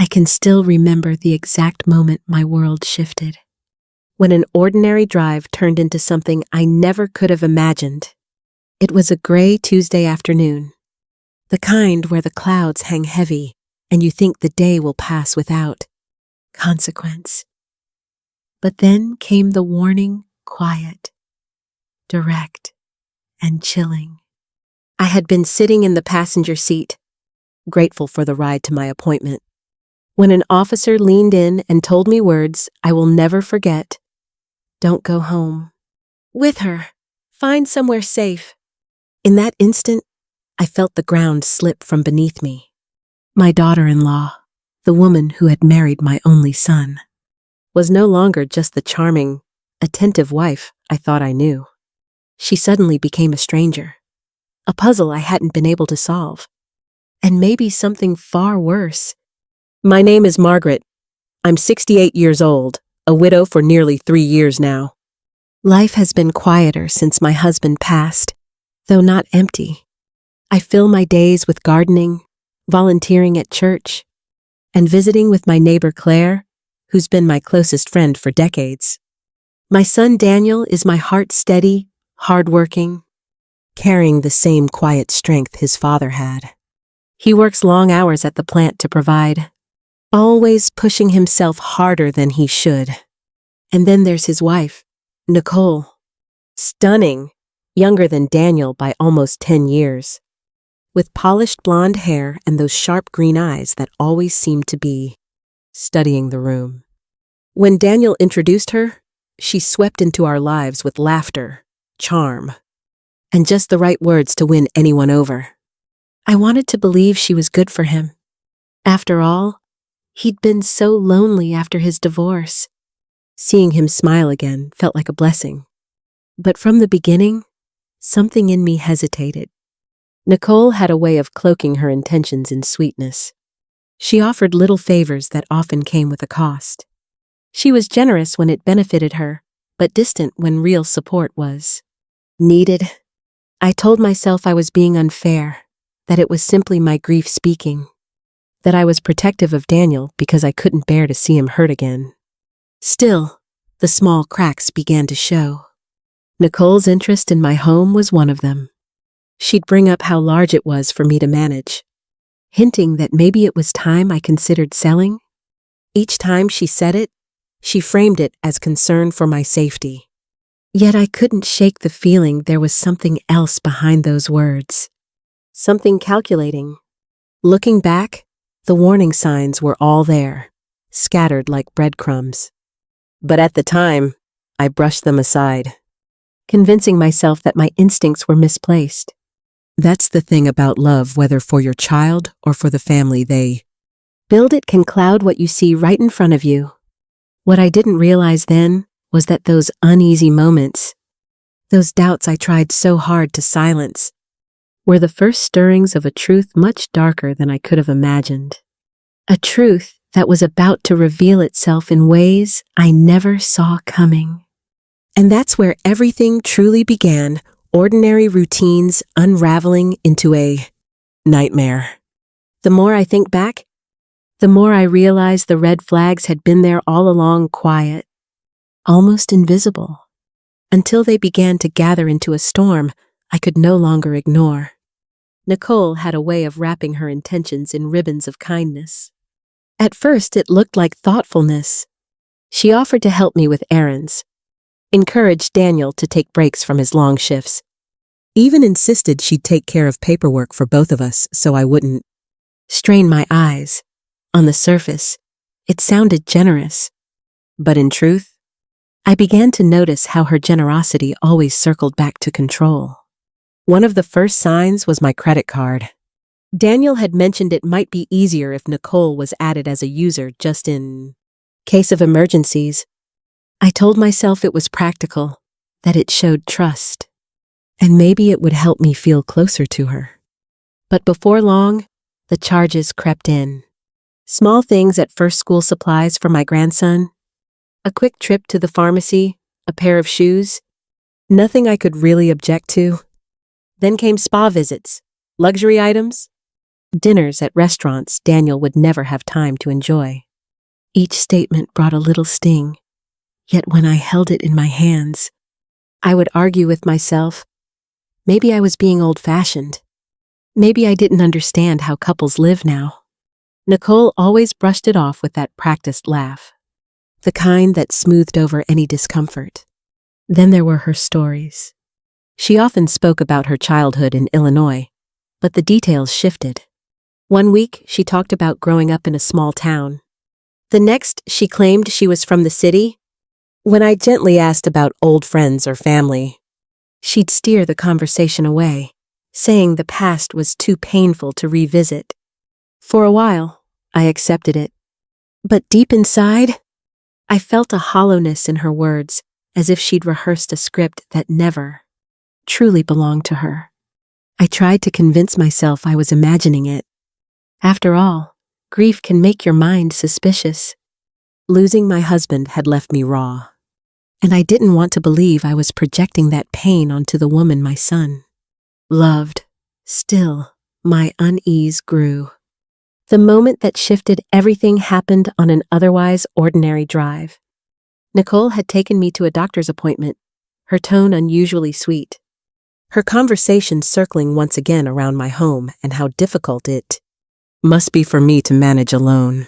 I can still remember the exact moment my world shifted. When an ordinary drive turned into something I never could have imagined. It was a gray Tuesday afternoon, the kind where the clouds hang heavy and you think the day will pass without consequence. But then came the warning, quiet, direct, and chilling. I had been sitting in the passenger seat, grateful for the ride to my appointment, when an officer leaned in and told me words I will never forget. Don't go home. With her. Find somewhere safe. In that instant, I felt the ground slip from beneath me. My daughter-in-law, the woman who had married my only son, was no longer just the charming, attentive wife I thought I knew. She suddenly became a stranger, a puzzle I hadn't been able to solve, and maybe something far worse. My name is Margaret. I'm 68 years old, a widow for nearly 3 years now. Life has been quieter since my husband passed, though not empty. I fill my days with gardening, volunteering at church, and visiting with my neighbor Claire, who's been my closest friend for decades. My son Daniel is my heart steady, hardworking, carrying the same quiet strength his father had. He works long hours at the plant to provide, always pushing himself harder than he should. And then there's his wife, Nicole. Stunning, younger than Daniel by almost 10 years, with polished blonde hair and those sharp green eyes that always seemed to be studying the room. When Daniel introduced her, she swept into our lives with laughter, charm, and just the right words to win anyone over. I wanted to believe she was good for him. After all, he'd been so lonely after his divorce. Seeing him smile again felt like a blessing. But from the beginning, something in me hesitated. Nicole had a way of cloaking her intentions in sweetness. She offered little favors that often came with a cost. She was generous when it benefited her, but distant when real support was needed. I told myself I was being unfair, that it was simply my grief speaking, that I was protective of Daniel because I couldn't bear to see him hurt again. Still, the small cracks began to show. Nicole's interest in my home was one of them. She'd bring up how large it was for me to manage, hinting that maybe it was time I considered selling. Each time she said it, she framed it as concern for my safety. Yet I couldn't shake the feeling there was something else behind those words. Something calculating. Looking back, the warning signs were all there, scattered like breadcrumbs. But at the time, I brushed them aside, convincing myself that my instincts were misplaced. That's the thing about love, whether for your child or for the family they build, it can cloud what you see right in front of you. What I didn't realize then was that those uneasy moments, those doubts I tried so hard to silence, were the first stirrings of a truth much darker than I could have imagined. A truth that was about to reveal itself in ways I never saw coming. And that's where everything truly began, ordinary routines unraveling into a nightmare. The more I think back, the more I realize the red flags had been there all along, quiet, almost invisible, until they began to gather into a storm I could no longer ignore. Nicole had a way of wrapping her intentions in ribbons of kindness. At first, it looked like thoughtfulness. She offered to help me with errands, encouraged Daniel to take breaks from his long shifts, even insisted she'd take care of paperwork for both of us so I wouldn't strain my eyes. On the surface, it sounded generous, but in truth, I began to notice how her generosity always circled back to control. One of the first signs was my credit card. Daniel had mentioned it might be easier if Nicole was added as a user just in case of emergencies. I told myself it was practical, that it showed trust, and maybe it would help me feel closer to her. But before long, the charges crept in. Small things at first, school supplies for my grandson, a quick trip to the pharmacy, a pair of shoes, nothing I could really object to. Then came spa visits, luxury items, dinners at restaurants Daniel would never have time to enjoy. Each statement brought a little sting, yet when I held it in my hands, I would argue with myself, maybe I was being old-fashioned. Maybe I didn't understand how couples live now. Nicole always brushed it off with that practiced laugh, the kind that smoothed over any discomfort. Then there were her stories. She often spoke about her childhood in Illinois, but the details shifted. One week, she talked about growing up in a small town. The next, she claimed she was from the city. When I gently asked about old friends or family, she'd steer the conversation away, saying the past was too painful to revisit. For a while, I accepted it. But deep inside, I felt a hollowness in her words, as if she'd rehearsed a script that never truly belonged to her. I tried to convince myself I was imagining it. After all, grief can make your mind suspicious. Losing my husband had left me raw, and I didn't want to believe I was projecting that pain onto the woman my son loved. Still, my unease grew. The moment that shifted everything happened on an otherwise ordinary drive. Nicole had taken me to a doctor's appointment, her tone unusually sweet. Her conversation circling once again around my home and how difficult it must be for me to manage alone.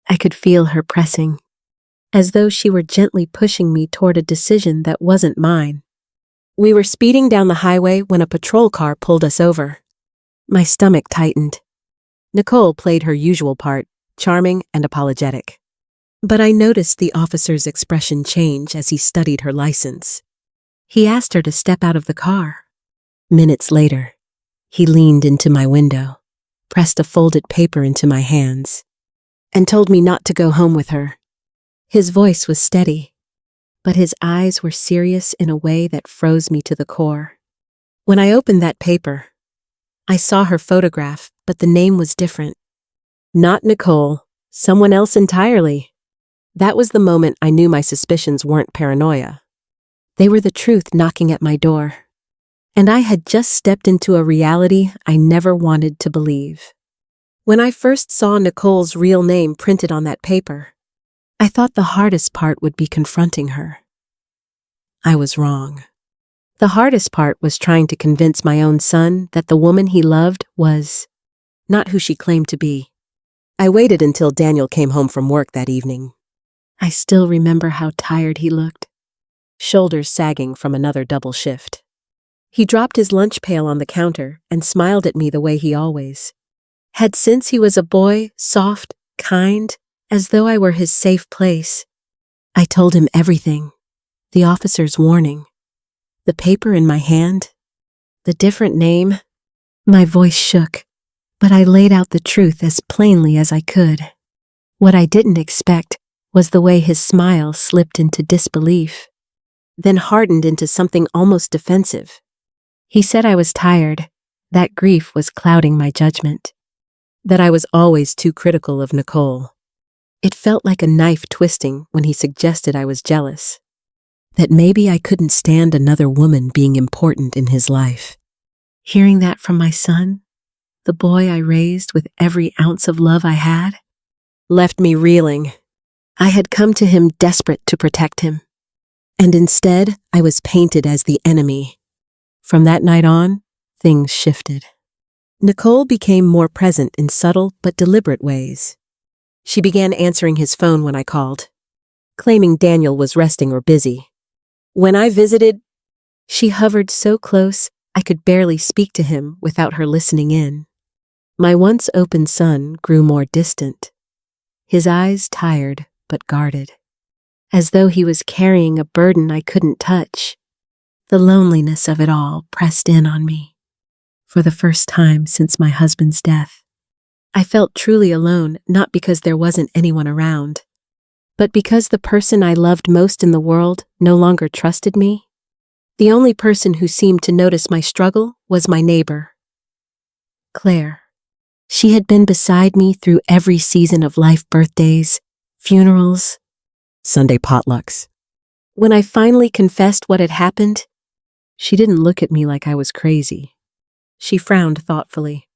I could feel her pressing, as though she were gently pushing me toward a decision that wasn't mine. We were speeding down the highway when a patrol car pulled us over. My stomach tightened. Nicole played her usual part, charming and apologetic. But I noticed the officer's expression change as he studied her license. He asked her to step out of the car. Minutes later, he leaned into my window, pressed a folded paper into my hands, and told me not to go home with her. His voice was steady, but his eyes were serious in a way that froze me to the core. When I opened that paper, I saw her photograph, but the name was different. Not Nicole, someone else entirely. That was the moment I knew my suspicions weren't paranoia. They were the truth knocking at my door. And I had just stepped into a reality I never wanted to believe. When I first saw Nicole's real name printed on that paper, I thought the hardest part would be confronting her. I was wrong. The hardest part was trying to convince my own son that the woman he loved was not who she claimed to be. I waited until Daniel came home from work that evening. I still remember how tired he looked, shoulders sagging from another double shift. He dropped his lunch pail on the counter and smiled at me the way he always had since he was a boy, soft, kind, as though I were his safe place. I told him everything, the officer's warning, the paper in my hand, the different name. My voice shook, but I laid out the truth as plainly as I could. What I didn't expect was the way his smile slipped into disbelief, then hardened into something almost defensive. He said I was tired, that grief was clouding my judgment, that I was always too critical of Nicole. It felt like a knife twisting when he suggested I was jealous, that maybe I couldn't stand another woman being important in his life. Hearing that from my son, the boy I raised with every ounce of love I had, left me reeling. I had come to him desperate to protect him, and instead I was painted as the enemy. From that night on, things shifted. Nicole became more present in subtle but deliberate ways. She began answering his phone when I called, claiming Daniel was resting or busy. When I visited, she hovered so close I could barely speak to him without her listening in. My once open son grew more distant, his eyes tired but guarded, as though he was carrying a burden I couldn't touch. The loneliness of it all pressed in on me. For the first time since my husband's death, I felt truly alone, not because there wasn't anyone around, but because the person I loved most in the world no longer trusted me. The only person who seemed to notice my struggle was my neighbor, Claire. She had been beside me through every season of life: birthdays, funerals, Sunday potlucks. When I finally confessed what had happened, she didn't look at me like I was crazy. She frowned thoughtfully.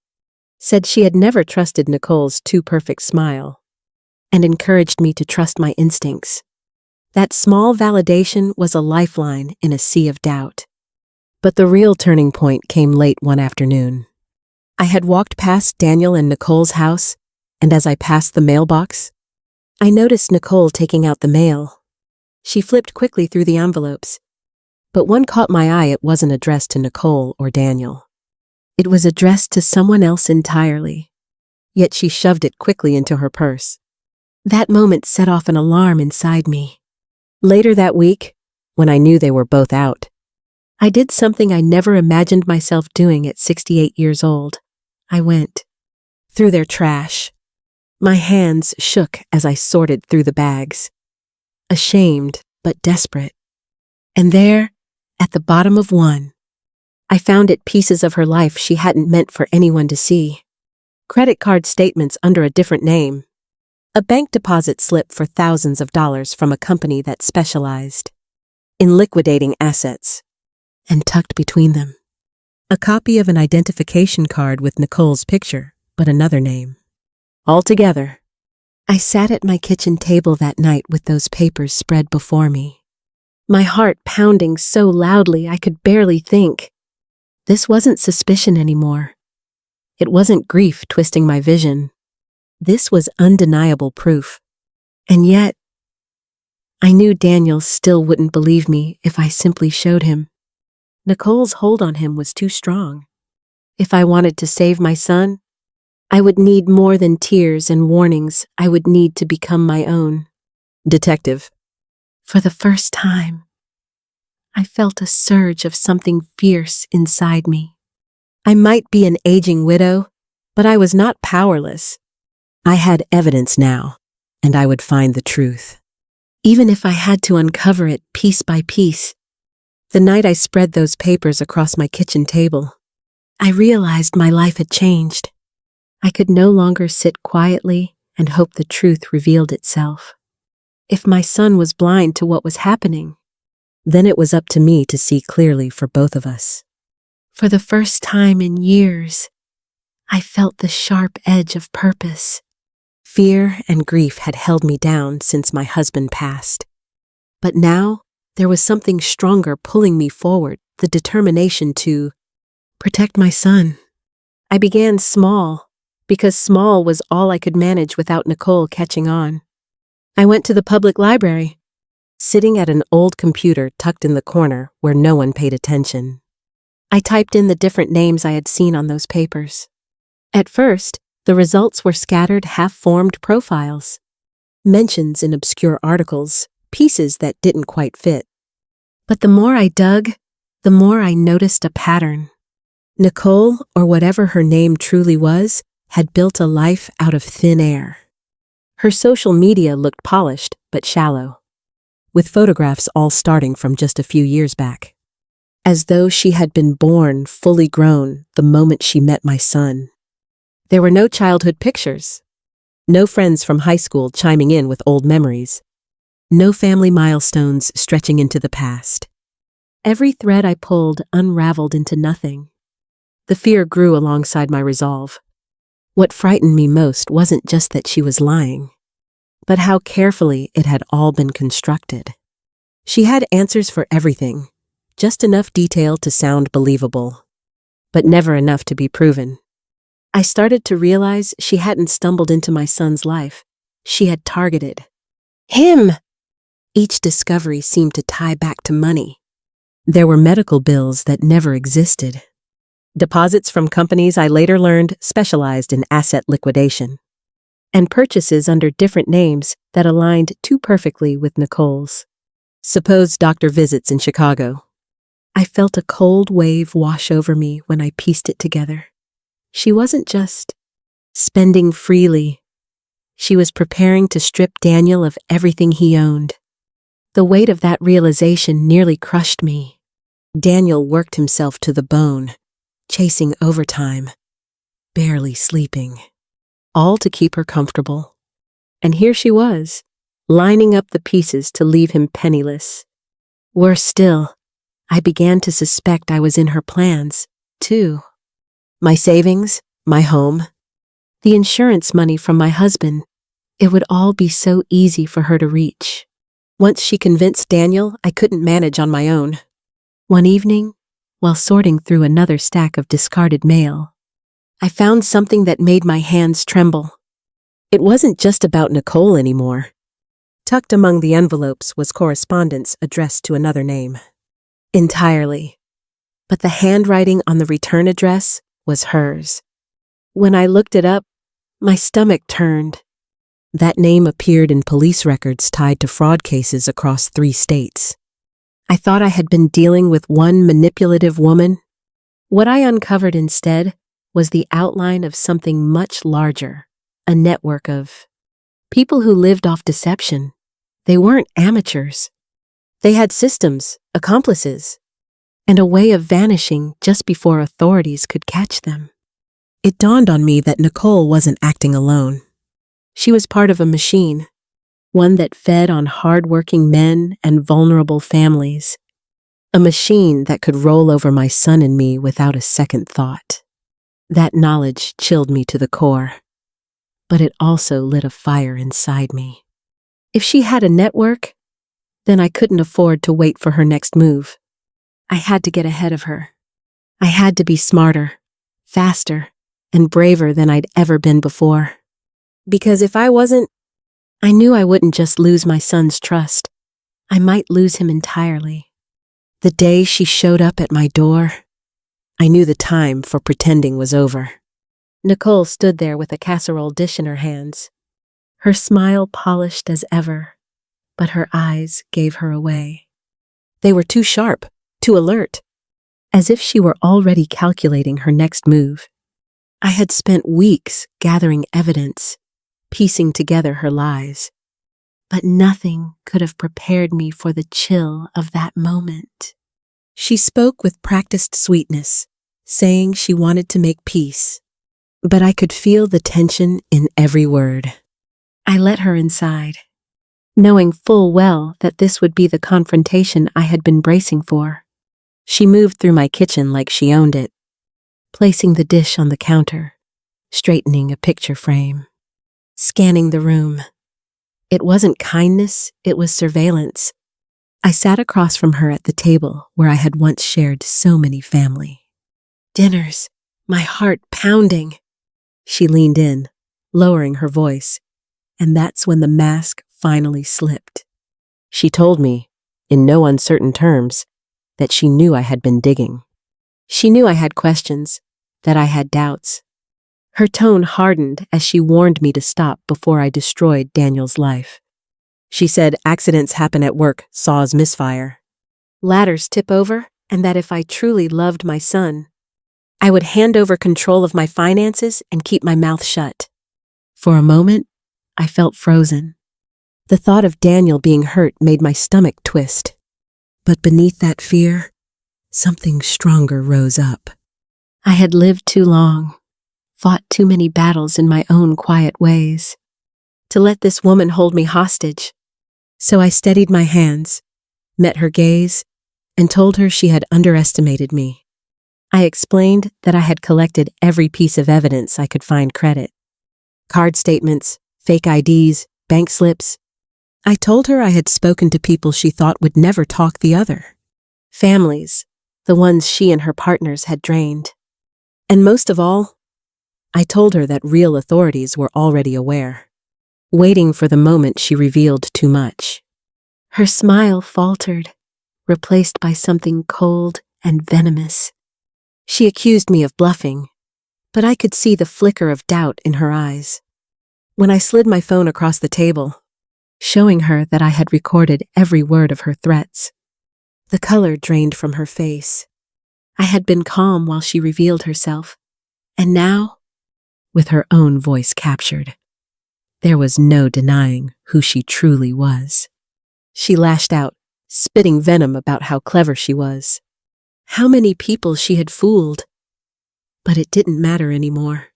said she had never trusted Nicole's too-perfect smile, and encouraged me to trust my instincts. That small validation was a lifeline in a sea of doubt. But the real turning point came late one afternoon. I had walked past Daniel and Nicole's house, and as I passed the mailbox, I noticed Nicole taking out the mail. She flipped quickly through the envelopes, but one caught my eye. It wasn't addressed to Nicole or Daniel. It was addressed to someone else entirely, yet she shoved it quickly into her purse. That moment set off an alarm inside me. Later that week, when I knew they were both out, I did something I never imagined myself doing at 68 years old. I went through their trash. My hands shook as I sorted through the bags, ashamed but desperate. And there, at the bottom of one, I found it pieces of her life she hadn't meant for anyone to see. Credit card statements under a different name. A bank deposit slip for thousands of dollars from a company that specialized in liquidating assets. And tucked between them, a copy of an identification card with Nicole's picture, but another name. Altogether, I sat at my kitchen table that night with those papers spread before me, my heart pounding so loudly I could barely think. This wasn't suspicion anymore. It wasn't grief twisting my vision. This was undeniable proof. And yet, I knew Daniel still wouldn't believe me if I simply showed him. Nicole's hold on him was too strong. If I wanted to save my son, I would need more than tears and warnings. I would need to become my own detective. For the first time, I felt a surge of something fierce inside me. I might be an aging widow, but I was not powerless. I had evidence now, and I would find the truth, even if I had to uncover it piece by piece. The night I spread those papers across my kitchen table, I realized my life had changed. I could no longer sit quietly and hope the truth revealed itself. If my son was blind to what was happening, then it was up to me to see clearly for both of us. For the first time in years, I felt the sharp edge of purpose. Fear and grief had held me down since my husband passed. But now, there was something stronger pulling me forward, the determination to protect my son. I began small, because small was all I could manage without Nicole catching on. I went to the public library, sitting at an old computer tucked in the corner where no one paid attention. I typed in the different names I had seen on those papers. At first, the results were scattered, half-formed profiles, mentions in obscure articles, pieces that didn't quite fit. But the more I dug, the more I noticed a pattern. Nicole, or whatever her name truly was, had built a life out of thin air. Her social media looked polished but shallow, with photographs all starting from just a few years back, as though she had been born fully grown the moment she met my son. There were no childhood pictures, no friends from high school chiming in with old memories, no family milestones stretching into the past. Every thread I pulled unraveled into nothing. The fear grew alongside my resolve. What frightened me most wasn't just that she was lying, but how carefully it had all been constructed. She had answers for everything, just enough detail to sound believable, but never enough to be proven. I started to realize she hadn't stumbled into my son's life. She had targeted him. Each discovery seemed to tie back to money. There were medical bills that never existed. Deposits from companies I later learned specialized in asset liquidation. And purchases under different names that aligned too perfectly with Nicole's. Supposed doctor visits in Chicago. I felt a cold wave wash over me when I pieced it together. She wasn't just spending freely. She was preparing to strip Daniel of everything he owned. The weight of that realization nearly crushed me. Daniel worked himself to the bone, chasing overtime, barely sleeping, all to keep her comfortable. And here she was, lining up the pieces to leave him penniless. Worse still, I began to suspect I was in her plans, too. My savings, my home, the insurance money from my husband. It would all be so easy for her to reach. Once she convinced Daniel I couldn't manage on my own. One evening, while sorting through another stack of discarded mail, I found something that made my hands tremble. It wasn't just about Nicole anymore. Tucked among the envelopes was correspondence addressed to another name. Entirely. But the handwriting on the return address was hers. When I looked it up, my stomach turned. That name appeared in police records tied to fraud cases across 3 states. I thought I had been dealing with one manipulative woman. What I uncovered instead was the outline of something much larger, a network of people who lived off deception. They weren't amateurs. They had systems, accomplices, and a way of vanishing just before authorities could catch them. It dawned on me that Nicole wasn't acting alone. She was part of a machine, one that fed on hard-working men and vulnerable families. A machine that could roll over my son and me without a second thought. That knowledge chilled me to the core, but it also lit a fire inside me. If she had a network, then I couldn't afford to wait for her next move. I had to get ahead of her. I had to be smarter, faster, and braver than I'd ever been before. Because if I wasn't, I knew I wouldn't just lose my son's trust. I might lose him entirely. The day she showed up at my door, I knew the time for pretending was over. Nicole stood there with a casserole dish in her hands, her smile polished as ever, but her eyes gave her away. They were too sharp, too alert, as if she were already calculating her next move. I had spent weeks gathering evidence, piecing together her lies, but nothing could have prepared me for the chill of that moment. She spoke with practiced sweetness, saying she wanted to make peace, but I could feel the tension in every word. I let her inside, knowing full well that this would be the confrontation I had been bracing for. She moved through my kitchen like she owned it, placing the dish on the counter, straightening a picture frame, scanning the room. It wasn't kindness, it was surveillance. I sat across from her at the table where I had once shared so many family dinners, my heart pounding. She leaned in, lowering her voice, and that's when the mask finally slipped. She told me, in no uncertain terms, that she knew I had been digging. She knew I had questions, that I had doubts. Her tone hardened as she warned me to stop before I destroyed Daniel's life. She said accidents happen at work, saws misfire. Ladders tip over, and that if I truly loved my son, I would hand over control of my finances and keep my mouth shut. For a moment, I felt frozen. The thought of Daniel being hurt made my stomach twist. But beneath that fear, something stronger rose up. I had lived too long, fought too many battles in my own quiet ways, to let this woman hold me hostage. So I steadied my hands, met her gaze, and told her she had underestimated me. I explained that I had collected every piece of evidence I could find credit. Card statements, fake IDs, bank slips. I told her I had spoken to people she thought would never talk the other. Families, the ones she and her partners had drained. And most of all, I told her that real authorities were already aware, waiting for the moment she revealed too much. Her smile faltered, replaced by something cold and venomous. She accused me of bluffing, but I could see the flicker of doubt in her eyes. When I slid my phone across the table, showing her that I had recorded every word of her threats, the color drained from her face. I had been calm while she revealed herself, and now, with her own voice captured, there was no denying who she truly was. She lashed out, spitting venom about how clever she was, how many people she had fooled. But it didn't matter anymore.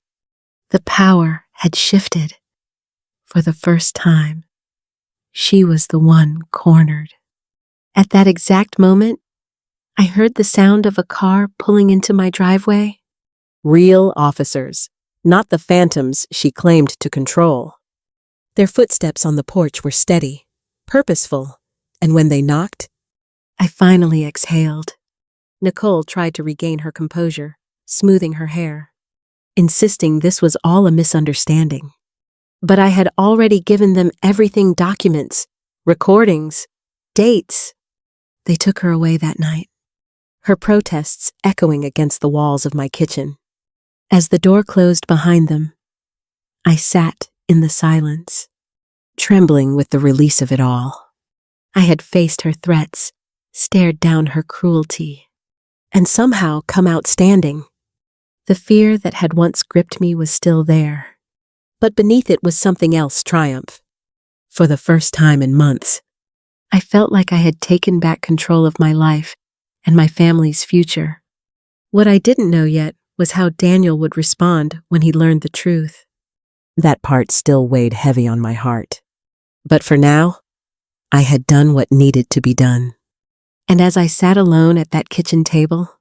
The power had shifted. For the first time, she was the one cornered. At that exact moment, I heard the sound of a car pulling into my driveway. Real officers, not the phantoms she claimed to control. Their footsteps on the porch were steady, purposeful, and when they knocked, I finally exhaled. Nicole tried to regain her composure, smoothing her hair, insisting this was all a misunderstanding. But I had already given them everything: documents, recordings, dates. They took her away that night, her protests echoing against the walls of my kitchen. As the door closed behind them, I sat in the silence, trembling with the release of it all. I had faced her threats, stared down her cruelty, and somehow come out standing. The fear that had once gripped me was still there, but beneath it was something else: triumph. For the first time in months, I felt like I had taken back control of my life and my family's future. What I didn't know yet was how Daniel would respond when he learned the truth. That part still weighed heavy on my heart. But for now, I had done what needed to be done. And as I sat alone at that kitchen table,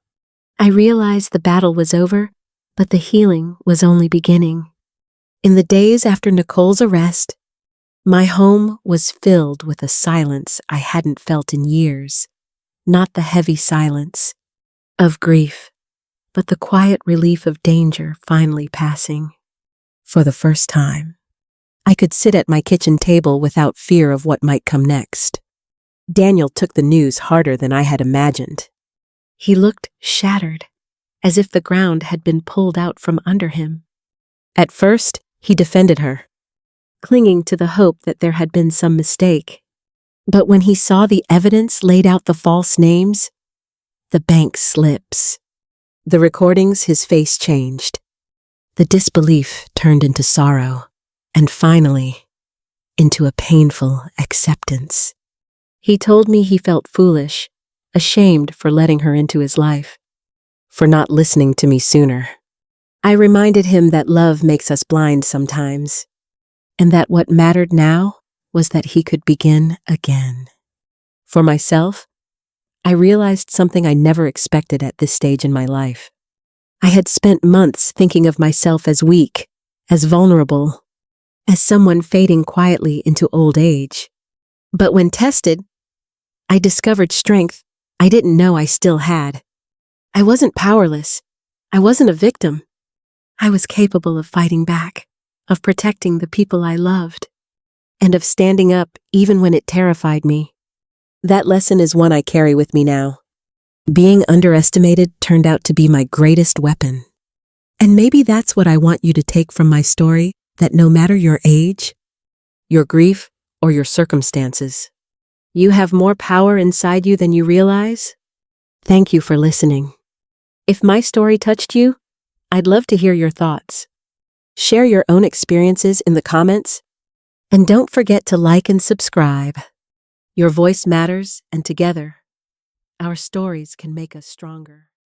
I realized the battle was over, but the healing was only beginning. In the days after Nicole's arrest, my home was filled with a silence I hadn't felt in years. Not the heavy silence of grief, but the quiet relief of danger finally passing. For the first time, I could sit at my kitchen table without fear of what might come next. Daniel took the news harder than I had imagined. He looked shattered, as if the ground had been pulled out from under him. At first, he defended her, clinging to the hope that there had been some mistake. But when he saw the evidence laid out, the false names, the bank slips, the recordings, his face changed. The disbelief turned into sorrow, and finally, into a painful acceptance. He told me he felt foolish, ashamed for letting her into his life, for not listening to me sooner. I reminded him that love makes us blind sometimes, and that what mattered now was that he could begin again. For myself, I realized something I never expected at this stage in my life. I had spent months thinking of myself as weak, as vulnerable, as someone fading quietly into old age. But when tested, I discovered strength I didn't know I still had. I wasn't powerless. I wasn't a victim. I was capable of fighting back, of protecting the people I loved, and of standing up even when it terrified me. That lesson is one I carry with me now. Being underestimated turned out to be my greatest weapon. And maybe that's what I want you to take from my story, that no matter your age, your grief, or your circumstances, you have more power inside you than you realize. Thank you for listening. If my story touched you, I'd love to hear your thoughts. Share your own experiences in the comments, and don't forget to like and subscribe. Your voice matters, and together, our stories can make us stronger.